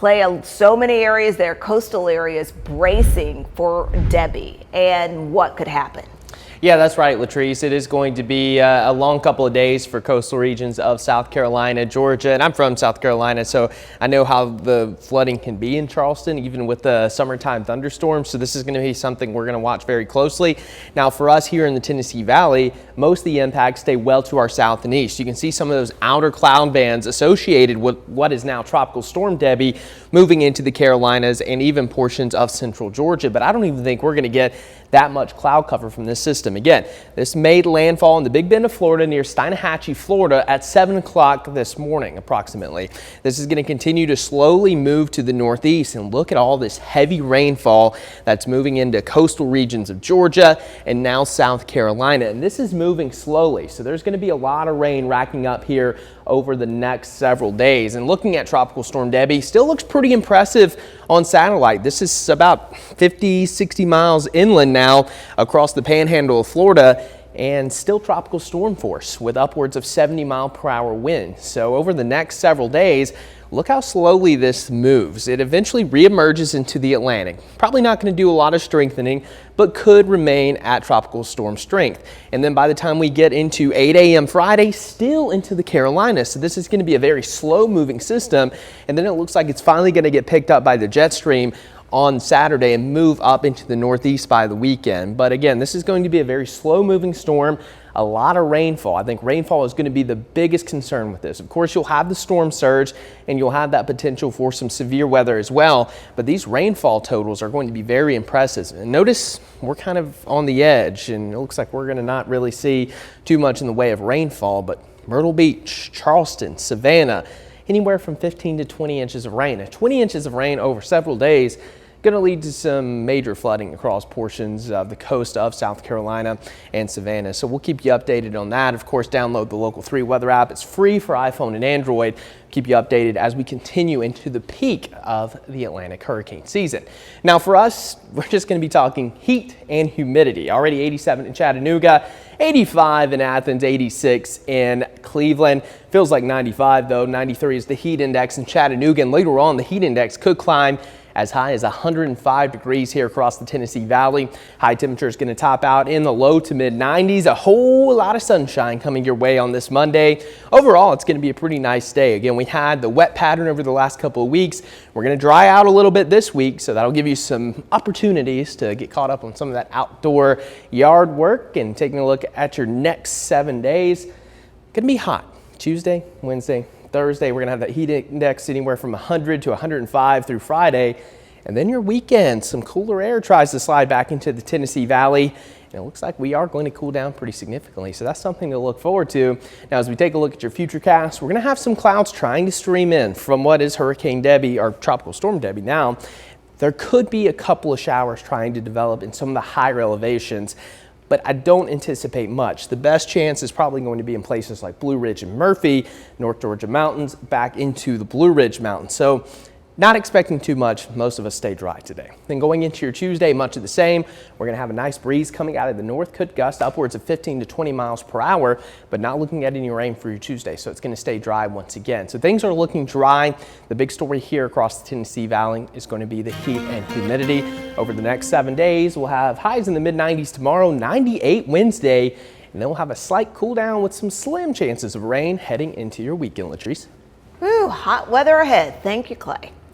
Clay, so many areas there, coastal areas, bracing for Debbie and what could happen. Yeah, that's right, Latrice. It is going to be a long couple of days for coastal regions of South Carolina, Georgia, and I'm from South Carolina, so I know how the flooding can be in Charleston, even with the summertime thunderstorms. So this is going to be something we're going to watch very closely. Now, for us here in the Tennessee Valley, most of the impacts stay well to our south and east. You can see some of those outer cloud bands associated with what is now Tropical Storm Debbie moving into the Carolinas and even portions of central Georgia, but I don't even think we're going to get that much cloud cover from this system. Again, this made landfall in the Big Bend of Florida near Steinhatchee, Florida at 7 o'clock this morning approximately. This is going to continue to slowly move to the northeast, and look at all this heavy rainfall that's moving into coastal regions of Georgia and now South Carolina. And this is moving slowly, so there's going to be a lot of rain racking up here over the next several days. And looking at Tropical Storm Debbie, still looks pretty impressive on satellite. This is about 50-60 miles inland now across the panhandle of Florida, and still tropical storm force with upwards of 70-mile-per-hour winds. So over the next several days, look how slowly this moves. It eventually reemerges into the Atlantic. Probably not going to do a lot of strengthening, but could remain at tropical storm strength. And then by the time we get into 8 a.m. Friday, still into the Carolinas. So this is going to be a very slow moving system. And then it looks like it's finally going to get picked up by the jet stream on Saturday and move up into the northeast by the weekend. But again, this is going to be a very slow moving storm. A lot of rainfall. I think rainfall is going to be the biggest concern with this. Of course, you'll have the storm surge and you'll have that potential for some severe weather as well. But these rainfall totals are going to be very impressive. And notice we're kind of on the edge, and it looks like we're going to not really see too much in the way of rainfall. But Myrtle Beach, Charleston, Savannah, anywhere from 15 to 20 inches of rain. 20 inches of rain over several days going to lead to some major flooding across portions of the coast of South Carolina and Savannah. So we'll keep you updated on that. Of course, download the Local 3 weather app. It's free for iPhone and Android. Keep you updated as we continue into the peak of the Atlantic hurricane season. Now for us, we're just going to be talking heat and humidity. Already 87 in Chattanooga, 85 in Athens, 86 in Cleveland. Feels like 95 though. 93 is the heat index in Chattanooga, and later on the heat index could climb as high as 105 degrees here across the Tennessee Valley. High temperature is going to top out in the low to mid 90s. A whole lot of sunshine coming your way on this Monday. Overall, it's going to be a pretty nice day. Again, we had the wet pattern over the last couple of weeks. We're going to dry out a little bit this week, so that'll give you some opportunities to get caught up on some of that outdoor yard work. And taking a look at your next 7 days, going to be hot. Tuesday, Wednesday, Thursday, we're going to have that heat index anywhere from 100 to 105 through Friday. And then your weekend, some cooler air tries to slide back into the Tennessee Valley. And it looks like we are going to cool down pretty significantly. So that's something to look forward to. Now, as we take a look at your futurecast, we're going to have some clouds trying to stream in from what is Hurricane Debbie or Tropical Storm Debbie now. There could be a couple of showers trying to develop in some of the higher elevations, but I don't anticipate much. The best chance is probably going to be in places like Blue Ridge and Murphy, North Georgia Mountains, back into the Blue Ridge Mountains. So not expecting too much. Most of us stay dry today. Then going into your Tuesday, much of the same. We're going to have a nice breeze coming out of the north, could gust upwards of 15 to 20 miles per hour, but not looking at any rain for your Tuesday. So it's going to stay dry once again. So things are looking dry. The big story here across the Tennessee Valley is going to be the heat and humidity. Over the next 7 days, we'll have highs in the mid 90s tomorrow, 98 Wednesday, and then we'll have a slight cool down with some slim chances of rain heading into your weekend, Latrice. Woo, hot weather ahead. Thank you, Clay.